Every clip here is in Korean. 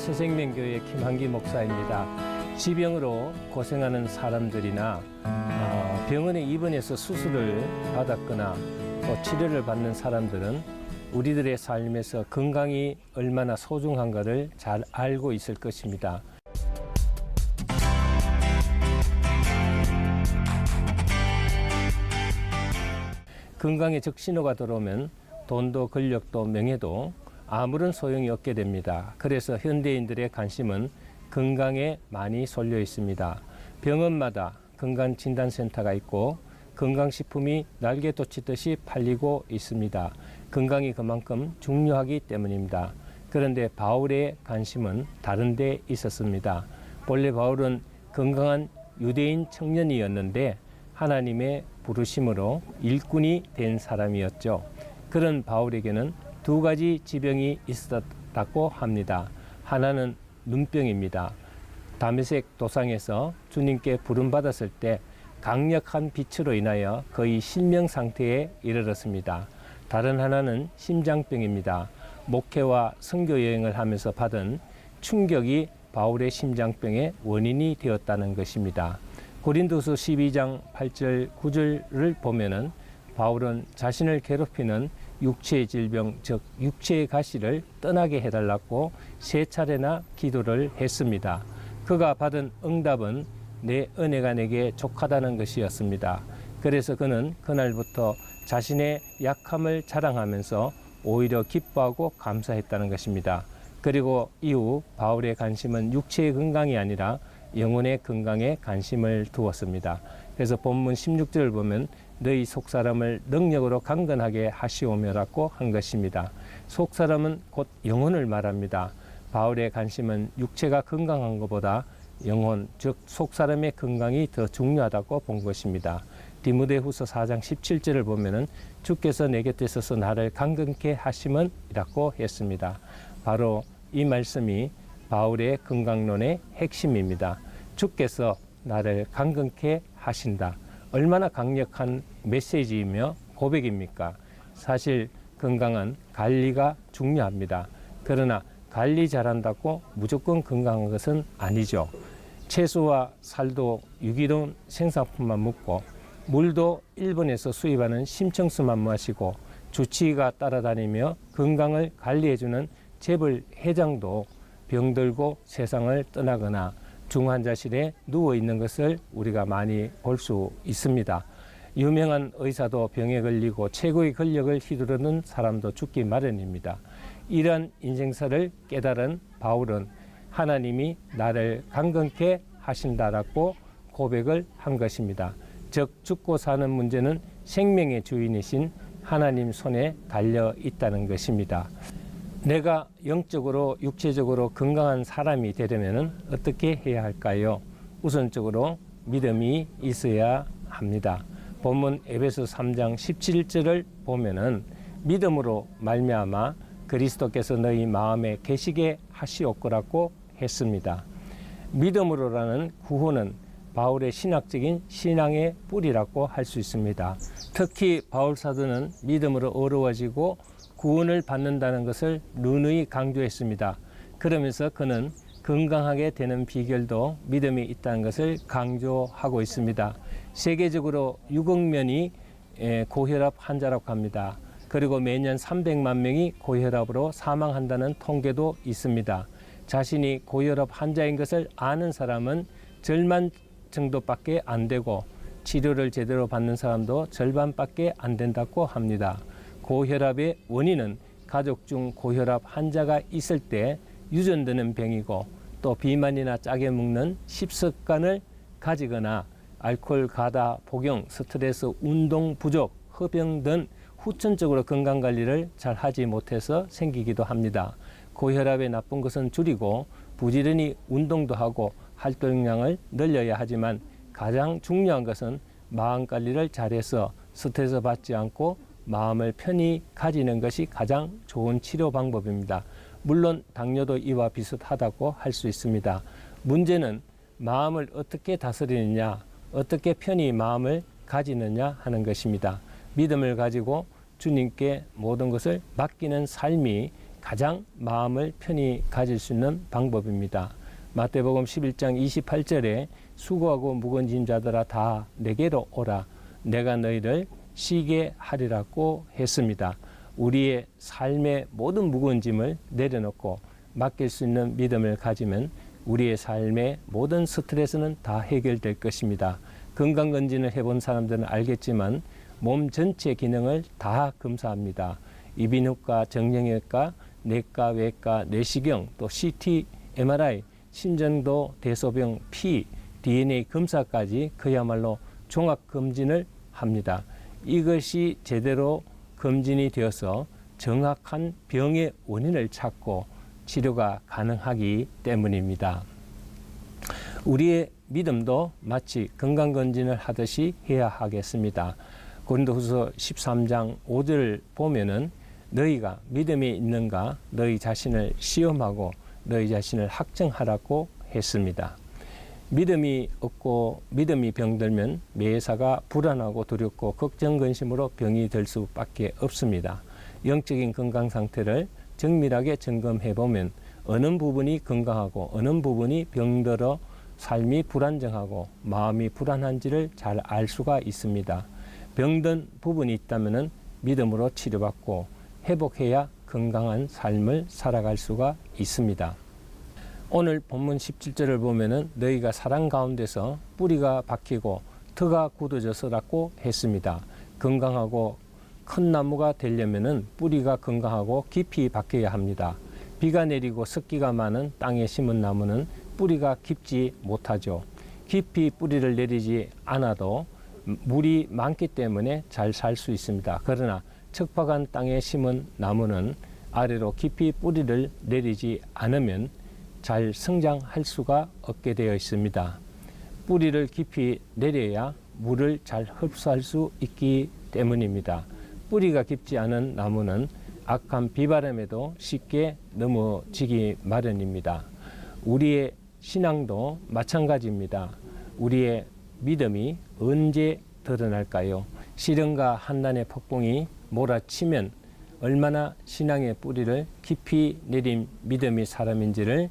새생명교회 김한기 목사입니다. 지병으로 고생하는 사람들이나 병원에 입원해서 수술을 받았거나 또 치료를 받는 사람들은 우리들의 삶에서 건강이 얼마나 소중한가를 잘 알고 있을 것입니다. 건강에 적신호가 들어오면 돈도 권력도 명예도 아무런 소용이 없게 됩니다. 그래서 현대인들의 관심은 건강에 많이 쏠려 있습니다. 병원마다 건강진단센터가 있고 건강식품이 날개돋치듯이 팔리고 있습니다. 건강이 그만큼 중요하기 때문입니다. 그런데 바울의 관심은 다른 데 있었습니다. 본래 바울은 건강한 유대인 청년이었는데 하나님의 부르심으로 일꾼이 된 사람이었죠. 그런 바울에게는 두 가지 지병이 있었다고 합니다. 하나는 눈병입니다. 다메섹 도상에서 주님께 부름받았을 때 강력한 빛으로 인하여 거의 실명 상태에 이르렀습니다. 다른 하나는 심장병입니다. 목회와 선교 여행을 하면서 받은 충격이 바울의 심장병의 원인이 되었다는 것입니다. 고린도서 12장 8절 9절을 보면은 바울은 자신을 괴롭히는 육체의 질병, 즉 육체의 가시를 떠나게 해달라고 3차례나 기도를 했습니다. 그가 받은 응답은 내 은혜가 내게 족하다는 것이었습니다. 그래서 그는 그날부터 자신의 약함을 자랑하면서 오히려 기뻐하고 감사했다는 것입니다. 그리고 이후 바울의 관심은 육체의 건강이 아니라 영혼의 건강에 관심을 두었습니다. 그래서 본문 16절을 보면 너희 속사람을 능력으로 강건하게 하시오며라고 한 것입니다. 속사람은 곧 영혼을 말합니다. 바울의 관심은 육체가 건강한 것보다 영혼, 즉 속사람의 건강이 더 중요하다고 본 것입니다. 디모데후서 4장 17절을 보면은 주께서 내 곁에 서서 나를 강건케 하심은이라고 했습니다. 바로 이 말씀이 바울의 건강론의 핵심입니다. 주께서 나를 강건케 하신다. 얼마나 강력한 메시지이며 고백입니까? 사실 건강은 관리가 중요합니다. 그러나 관리 잘한다고 무조건 건강한 것은 아니죠. 채소와 살도 유기농 생산품만 먹고 물도 일본에서 수입하는 심청수만 마시고 주치의가 따라다니며 건강을 관리해주는 재벌 회장도 병들고 세상을 떠나거나 중환자실에 누워있는 것을 우리가 많이 볼 수 있습니다. 유명한 의사도 병에 걸리고 최고의 권력을 휘두르는 사람도 죽기 마련입니다. 이런 인생사를 깨달은 바울은 하나님이 나를 강건케 하신다라고 고백을 한 것입니다. 즉 죽고 사는 문제는 생명의 주인이신 하나님 손에 달려 있다는 것입니다. 내가 영적으로 육체적으로 건강한 사람이 되려면 어떻게 해야 할까요? 우선적으로 믿음이 있어야 합니다. 본문 에베소 3장 17절을 보면은 믿음으로 말미암아 그리스도께서 너희 마음에 계시게 하시옵고라고 했습니다. 믿음으로라는 구호는 바울의 신학적인 신앙의 뿌리라고 할 수 있습니다. 특히 바울 사도는 믿음으로 어려워지고 구원을 받는다는 것을 누누이 강조했습니다. 그러면서 그는 건강하게 되는 비결도 믿음이 있다는 것을 강조하고 있습니다. 세계적으로 6억 명이 고혈압 환자라고 합니다. 그리고 매년 300만 명이 고혈압으로 사망한다는 통계도 있습니다. 자신이 고혈압 환자인 것을 아는 사람은 절반 정도밖에 안 되고 치료를 제대로 받는 사람도 절반밖에 안 된다고 합니다. 고혈압의 원인은 가족 중 고혈압 환자가 있을 때 유전되는 병이고 또 비만이나 짜게 먹는 식습관을 가지거나 알코올 과다 복용, 스트레스, 운동 부족, 흡연 등 후천적으로 건강관리를 잘 하지 못해서 생기기도 합니다. 고혈압의 나쁜 것은 줄이고 부지런히 운동도 하고 활동량을 늘려야 하지만 가장 중요한 것은 마음관리를 잘해서 스트레스 받지 않고 마음을 편히 가지는 것이 가장 좋은 치료 방법입니다. 물론 당뇨도 이와 비슷하다고 할 수 있습니다. 문제는 마음을 어떻게 다스리느냐, 어떻게 편히 마음을 가지느냐 하는 것입니다. 믿음을 가지고 주님께 모든 것을 맡기는 삶이 가장 마음을 편히 가질 수 있는 방법입니다. 마태복음 11장 28절에 수고하고 무거운 짐 자들아 다 내게로 오라 내가 너희를 쉬게 하리라고 했습니다. 우리의 삶의 모든 무거운 짐을 내려놓고 맡길 수 있는 믿음을 가지면 우리의 삶의 모든 스트레스는 다 해결될 것입니다. 건강검진을 해본 사람들은 알겠지만 몸 전체 기능을 다 검사합니다. 이비인후과, 정형외과, 내과, 외과, 내시경, 또 CT, MRI, 심전도, 대소변, 피, DNA 검사까지 그야말로 종합검진을 합니다. 이것이 제대로 검진이 되어서 정확한 병의 원인을 찾고 치료가 가능하기 때문입니다. 우리의 믿음도 마치 건강검진을 하듯이 해야 하겠습니다. 고린도후서 13장 5절을 보면은 너희가 믿음이 있는가 너희 자신을 시험하고 너희 자신을 확증하라고 했습니다. 믿음이 없고 믿음이 병들면 매사가 불안하고 두렵고 걱정 근심으로 병이 들 수밖에 없습니다. 영적인 건강 상태를 정밀하게 점검해 보면 어느 부분이 건강하고 어느 부분이 병들어 삶이 불안정하고 마음이 불안한지를 잘 알 수가 있습니다. 병든 부분이 있다면 믿음으로 치료받고 회복해야 건강한 삶을 살아갈 수가 있습니다. 오늘 본문 17절을 보면은 너희가 사랑 가운데서 뿌리가 박히고 터가 굳어져서라고 했습니다. 건강하고 큰 나무가 되려면은 뿌리가 건강하고 깊이 박혀야 합니다. 비가 내리고 습기가 많은 땅에 심은 나무는 뿌리가 깊지 못하죠. 깊이 뿌리를 내리지 않아도 물이 많기 때문에 잘 살 수 있습니다. 그러나 척박한 땅에 심은 나무는 아래로 깊이 뿌리를 내리지 않으면 잘 성장할 수가 없게 되어 있습니다. 뿌리를 깊이 내려야 물을 잘 흡수할 수 있기 때문입니다. 뿌리가 깊지 않은 나무는 악한 비바람에도 쉽게 넘어지기 마련입니다. 우리의 신앙도 마찬가지입니다. 우리의 믿음이 언제 드러날까요? 시련과 한난의 폭풍이 몰아치면 얼마나 신앙의 뿌리를 깊이 내린 믿음의 사람인지를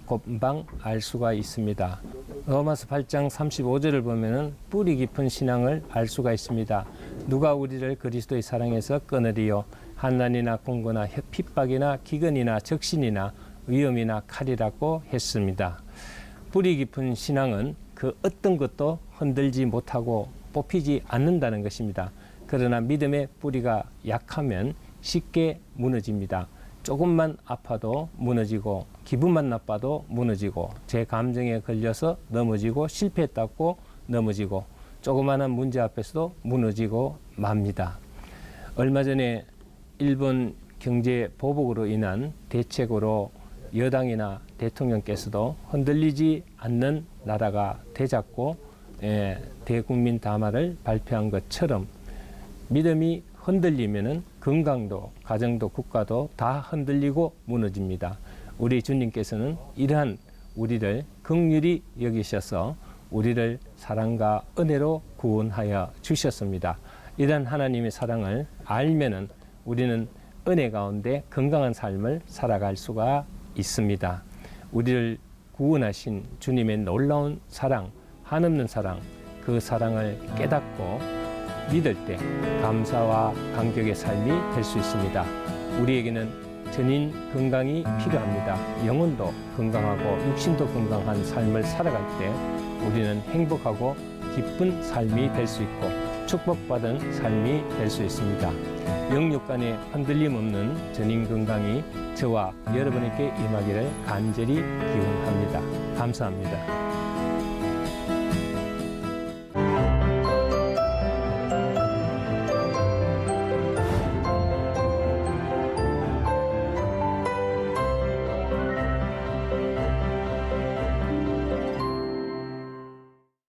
금방 알 수가 있습니다. 로마서 8장 35절을 보면은 뿌리 깊은 신앙을 알 수가 있습니다. 누가 우리를 그리스도의 사랑에서 끊으리요? 한난이나 공고나 핍박이나 기근이나 적신이나 위험이나 칼이라고 했습니다. 뿌리 깊은 신앙은 그 어떤 것도 흔들지 못하고 뽑히지 않는다는 것입니다. 그러나 믿음의 뿌리가 약하면 쉽게 무너집니다. 조금만 아파도 무너지고 기분만 나빠도 무너지고 제 감정에 걸려서 넘어지고 실패했다고 넘어지고 조그마한 문제 앞에서도 무너지고 맙니다. 얼마 전에 일본 경제 보복으로 인한 대책으로 여당이나 대통령께서도 흔들리지 않는 나라가 되잡고 대국민 담화를 발표한 것처럼 믿음이 흔들리면은 건강도 가정도 국가도 다 흔들리고 무너집니다. 우리 주님께서는 이러한 우리를 긍휼히 여기셔서 우리를 사랑과 은혜로 구원하여 주셨습니다. 이러한 하나님의 사랑을 알면은 우리는 은혜 가운데 건강한 삶을 살아갈 수가 있습니다. 우리를 구원하신 주님의 놀라운 사랑, 한없는 사랑, 그 사랑을 깨닫고 믿을 때 감사와 감격의 삶이 될 수 있습니다. 우리에게는 전인 건강이 필요합니다. 영혼도 건강하고 육신도 건강한 삶을 살아갈 때 우리는 행복하고 기쁜 삶이 될 수 있고 축복받은 삶이 될 수 있습니다. 영육 간에 흔들림 없는 전인 건강이 저와 여러분에게 임하기를 간절히 기원합니다. 감사합니다.